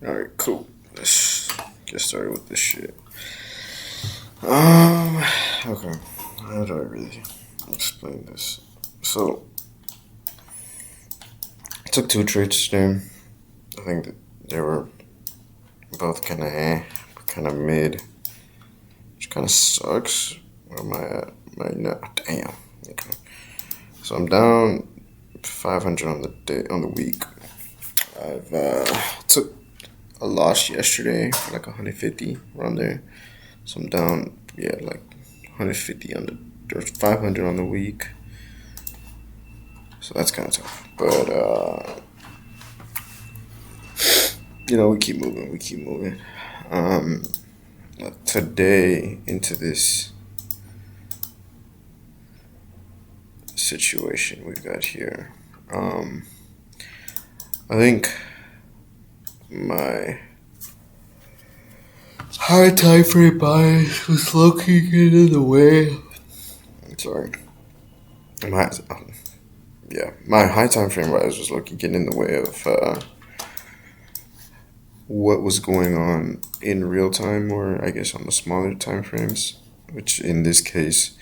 Alright, cool. Let's get started with this shit. Okay. How do I really explain this? So, I took two trades today. I think that they were both kind of mid, which kind of sucks. Where am I at? Damn. Okay. So I'm down 500 on the day on the week. I've took a loss yesterday for like 150 around there. So I'm down, yeah, like 150 on the, or 500 on the week. So that's kind of tough. But, we keep moving. We keep moving. Today, into this situation we've got here, I think my high time frame bias was looking into the way. Sorry. My my high time frame bias was looking in the way of what was going on in real time, or I guess on the smaller time frames, which in this case,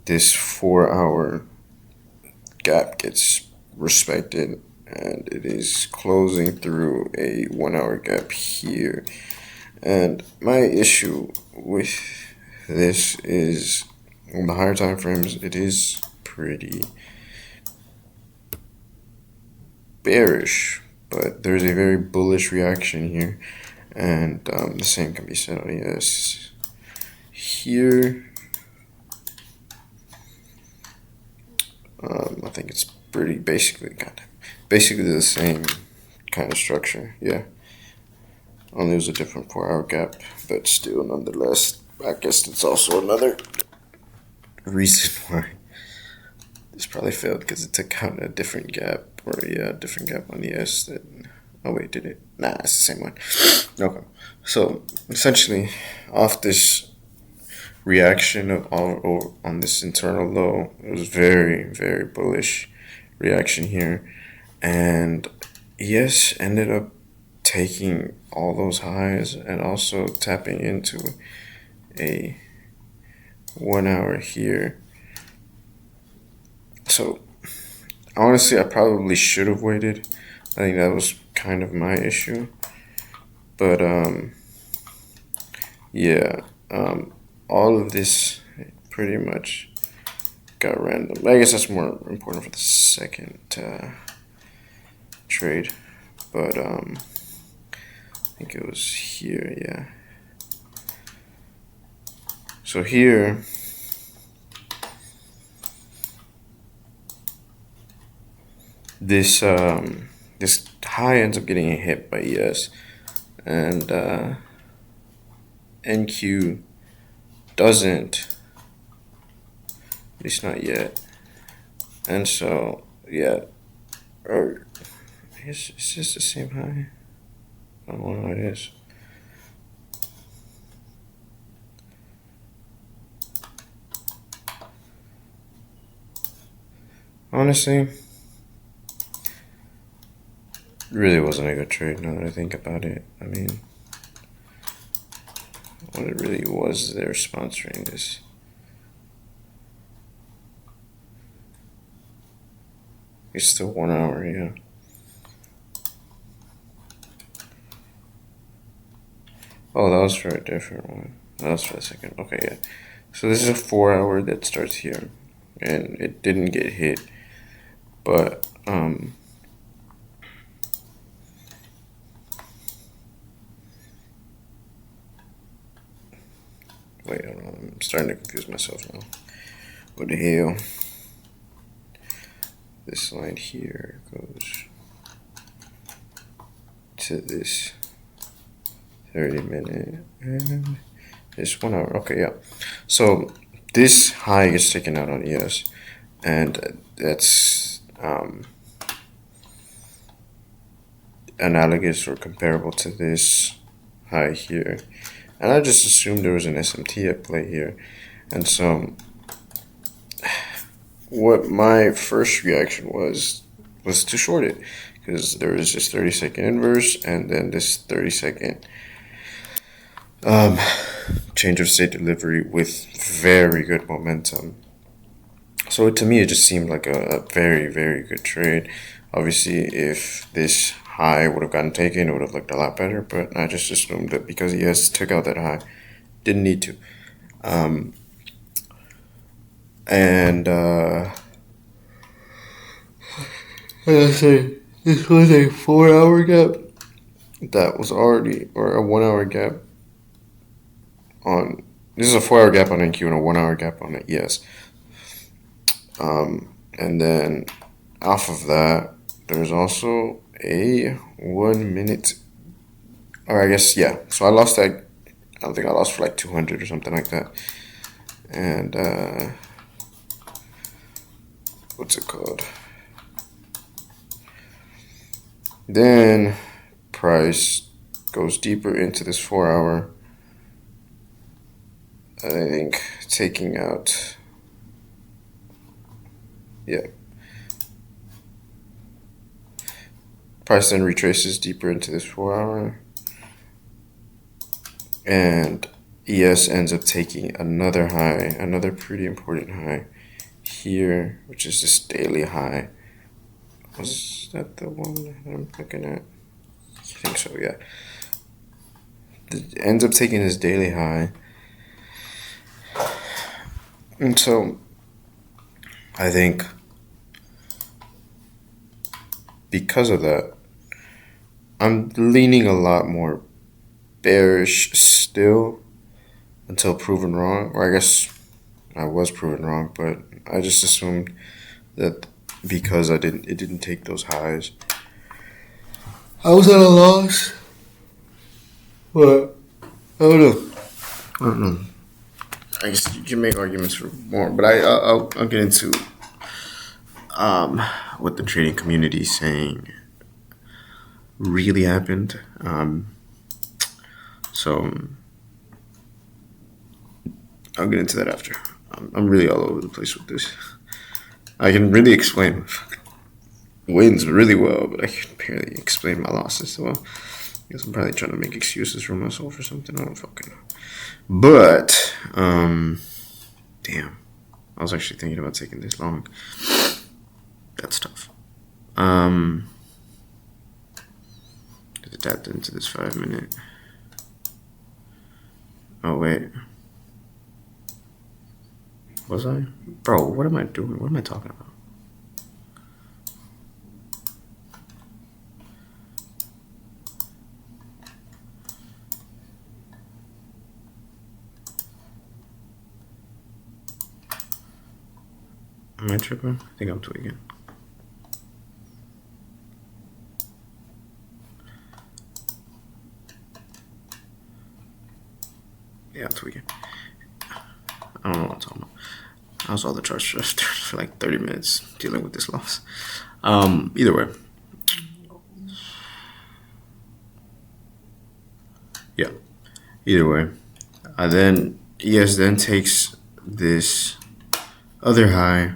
this 4 hour gap gets respected, and it is closing through a 1 hour gap here. And my issue with this is on the higher time frames, it is pretty bearish, but there's a very bullish reaction here, and the same can be said on ES. Here, I think it's basically the same kind of structure. Yeah, only there's a different 4 hour gap, but still, nonetheless, I guess it's also another reason why this probably failed, because it took out a different gap, different gap on ES. Oh wait, did it? Nah, it's the same one. Okay, so essentially, off this reaction of all on this internal low, it was very, very bullish reaction here, and ES ended up taking all those highs and also tapping into a 1 hour here. So honestly, I probably should have waited. I think that was kind of my issue. But all of this pretty much got random. I guess that's more important for the second trade. But I think it was here, yeah. So here, this high ends up getting hit by ES, and NQ doesn't, at least not yet. And so, yeah, or is this the same high? I don't know what it is. Honestly, really wasn't a good trade now that I think about it. I mean, what it really was, they're sponsoring this. It's still 1 hour, yeah. Oh, that was for a different one. That was for the second. Okay, yeah. So this is a 4 hour that starts here, and it didn't get hit, but wait, hold on. I'm starting to confuse myself now. What the hell? This line here goes to this 30-minute and this 1 hour. Okay, yeah. So this high is taken out on ES, and that's analogous or comparable to this high here. And I just assumed there was an SMT at play here. And so what my first reaction was to short it, because there is this 30-second inverse and then this 30-second change of state delivery with very good momentum. So to me, it just seemed like a very, very good trade. Obviously, if this high would have gotten taken, it would have looked a lot better, but I just assumed that because ES took out that high, didn't need to. As I say, this was a 4-hour gap that was already, or a 1-hour gap on, this is a 4-hour gap on NQ and a 1-hour gap on the ES. And then off of that, there's also a 1 minute, or I guess, yeah. So I lost that, I don't think I lost for like 200 or something like that. And, what's it called? Then price goes deeper into this 4-hour. I think taking out, yeah. Price then retraces deeper into this 4-hour. And ES ends up taking another high, another pretty important high here, which is this daily high. Was that the one that I'm looking at? I think so, yeah. It ends up taking this daily high. And so I think because of that, I'm leaning a lot more bearish still until proven wrong. Or I guess I was proven wrong, but I just assumed that because it didn't take those highs, I was at a loss. But I don't know. I guess you can make arguments for more, but I'll get into what the trading community is saying really happened. So I'll get into that after. I'm really all over the place with this. I can really explain wins really well, but I can barely explain my losses so well. I guess I'm probably trying to make excuses for myself or something. I don't fucking know. But, damn. I was actually thinking about taking this long. That's tough. It tapped into this 5 minute. Oh, wait. Was I? Bro, what am I doing? What am I talking about? Am I tripping? I think I'm tweaking. Yeah, I'm tweaking. I don't know what I'm talking about. I was all the charge for like 30 minutes dealing with this loss. Either way. Yeah. Either way. Then ES then takes this other high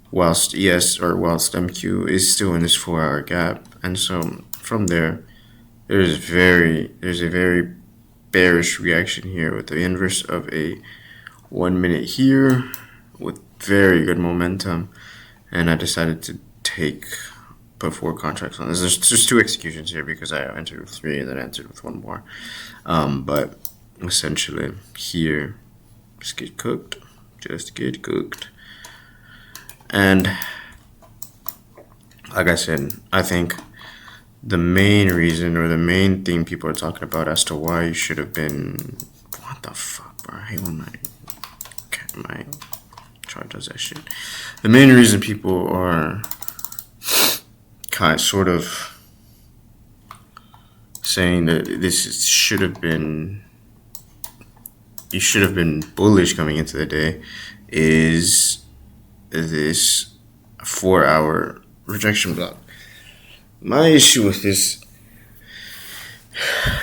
whilst MQ is still in this 4-hour gap. And so from there, there's a very bearish reaction here with the inverse of a 1 minute here with very good momentum, and I decided to put 4 contracts on this. There's just 2 executions here because I entered with 3 and then entered with 1 more. But essentially here, just get cooked. And like I said, I think the main reason or the main thing people are talking about as to why you should have been, what the fuck, bro? I hate when my chart does that shit. The main reason people are sort of saying that this should have been, you should have been bullish coming into the day is this 4-hour rejection block. My issue with this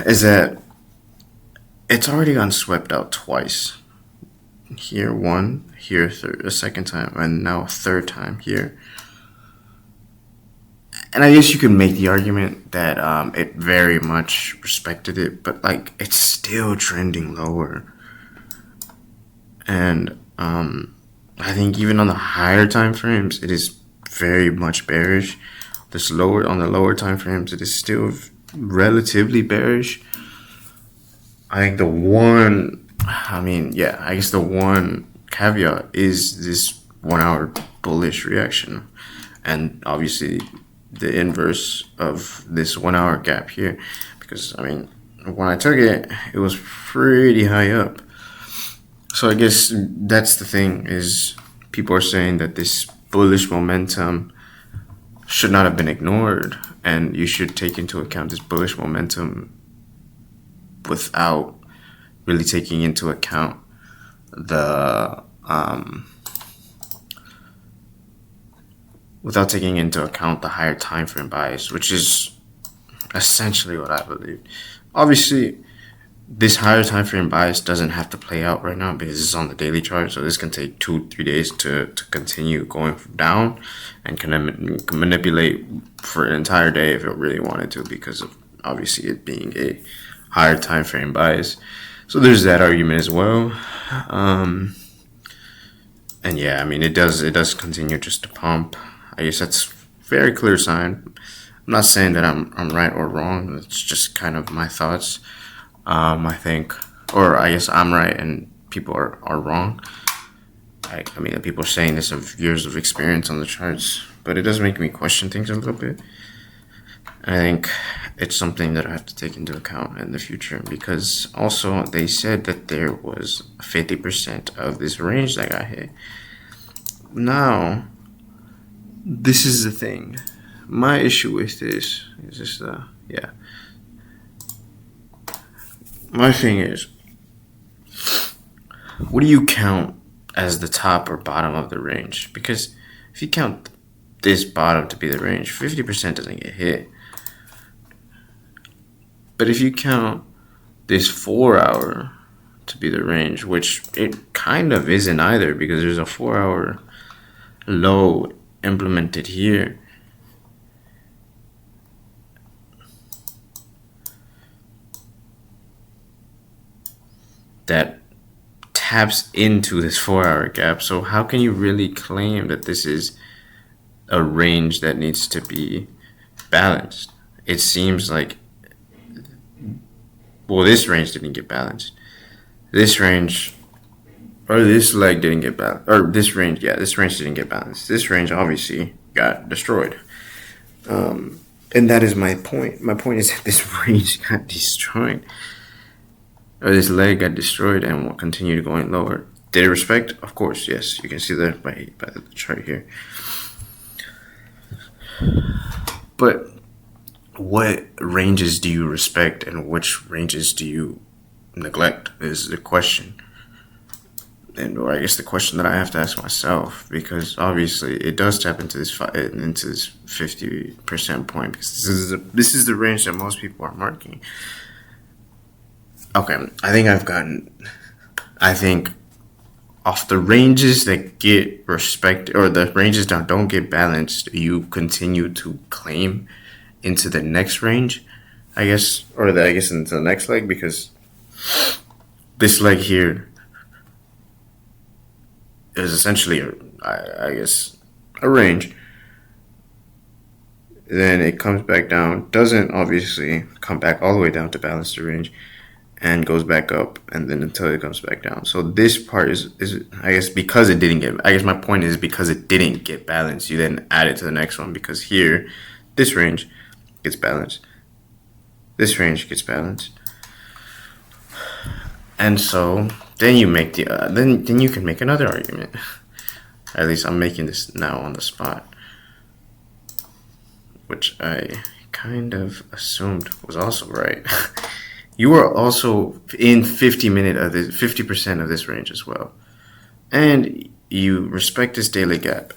is that it's already gotten swept out twice. Here one, here a second time, and now a third time here. And I guess you could make the argument that it very much respected it, but like it's still trending lower. And I think even on the higher time frames, it is very much bearish. On the lower time frames, it is still relatively bearish. I think I guess the one caveat is this 1 hour bullish reaction, and obviously the inverse of this 1 hour gap here, because I mean, when I took it, it was pretty high up. So I guess that's the thing, is people are saying that this bullish momentum should not have been ignored, and you should take into account this bullish momentum without really taking into account the higher time frame bias, which is essentially what I believe. Obviously, this higher time frame bias doesn't have to play out right now because it's on the daily chart, so this can take 2-3 days to continue going down, and can manipulate for an entire day if it really wanted to, because of obviously it being a higher time frame bias. So there's that argument as well. And yeah, I mean, it does continue just to pump. I guess that's a very clear sign. I'm not saying that I'm right or wrong. It's just kind of my thoughts. I think, or I guess I'm right and people are wrong. I mean, people are saying this of years of experience on the charts, but it does make me question things a little bit. I think it's something that I have to take into account in the future, because also they said that there was 50% of this range that got hit. Now, this is the thing. My issue with this is just, my thing is, what do you count as the top or bottom of the range? Because if you count this bottom to be the range, 50% doesn't get hit. But if you count this 4 hour to be the range, which it kind of isn't either, because there's a 4 hour low implemented here. That taps into this 4 hour gap. So how can you really claim that this is a range that needs to be balanced? It seems like, well, this range didn't get balanced. This range, or this leg didn't get balanced. Or this range didn't get balanced. This range obviously got destroyed. And that is my point. My point is that this range got destroyed. Or this leg got destroyed and will continue going lower. Did it respect? Of course, yes. You can see that by the chart here. But what ranges do you respect and which ranges do you neglect is the question. Or I guess the question that I have to ask myself, because obviously it does tap into this 50% point, because this is the range that most people are marking. Okay, I think off the ranges that get respect, or the ranges that don't get balanced, you continue to claim into the next range, I guess, into the next leg, because this leg here is essentially, a range. Then it comes back down, doesn't obviously come back all the way down to balance the range, and goes back up, and then until it comes back down. So this part is I guess because it didn't get, I guess my point is because it didn't get balanced, you then add it to the next one, because here, this range gets balanced. This range gets balanced. And so then you make then you can make another argument. At least I'm making this now on the spot, which I kind of assumed was also right. You are also in 50% of this range as well. And you respect this daily gap.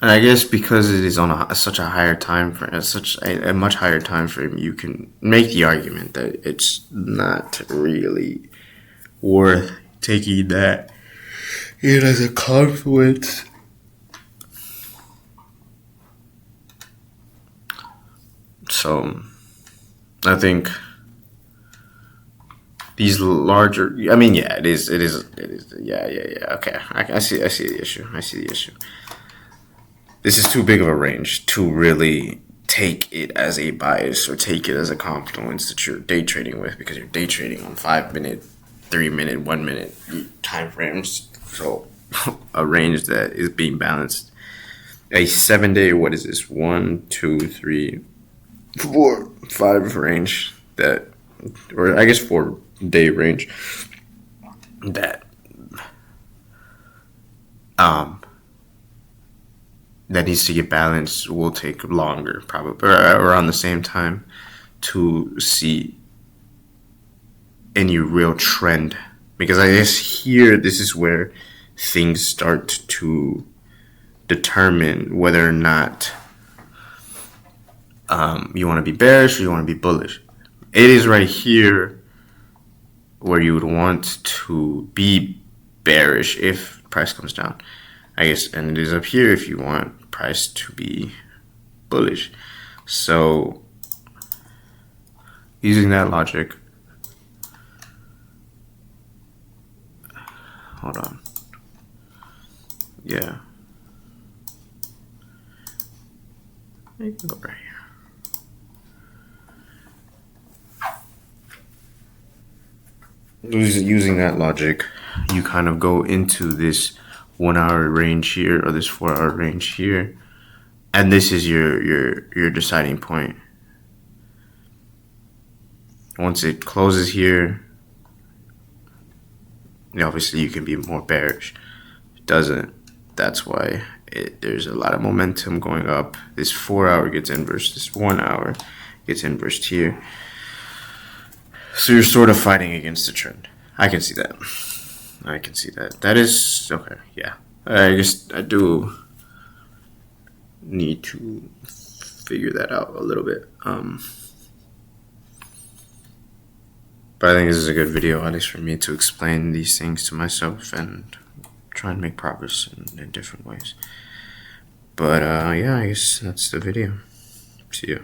And I guess because it is on such a higher time frame, such a much higher time frame, you can make the argument that it's not really worth taking that in as a confluence. So I think these larger, I mean, yeah, it is, yeah. Okay, I see the issue. This is too big of a range to really take it as a bias or take it as a confluence that you're day trading with, because you're day trading on 5 minute, 3 minute, 1 minute time frames. So a range that is being balanced. A 7 day, what is this? 1, 2, 3, 4, 5 range that, or I guess 4 day range that that needs to get balanced will take longer, probably around the same time, to see any real trend. Because I guess here, this is where things start to determine whether or not you want to be bearish or you want to be bullish. It is right here where you would want to be bearish if price comes down, I guess, and it is up here if you want price to be bullish. So using that logic, hold on, yeah, you can go right here. Using that logic, you kind of go into this 1 hour range here or this 4 hour range here, and this is your deciding point. Once it closes here, obviously you can be more bearish. It doesn't. That's why there's a lot of momentum going up. This 4 hour gets inversed. This 1 hour gets inversed here. So you're sort of fighting against the trend. I can see that. That is okay. Yeah, I guess I do need to figure that out a little bit. But I think this is a good video, at least for me, to explain these things to myself and try and make progress in different ways. But yeah, I guess that's the video. See ya.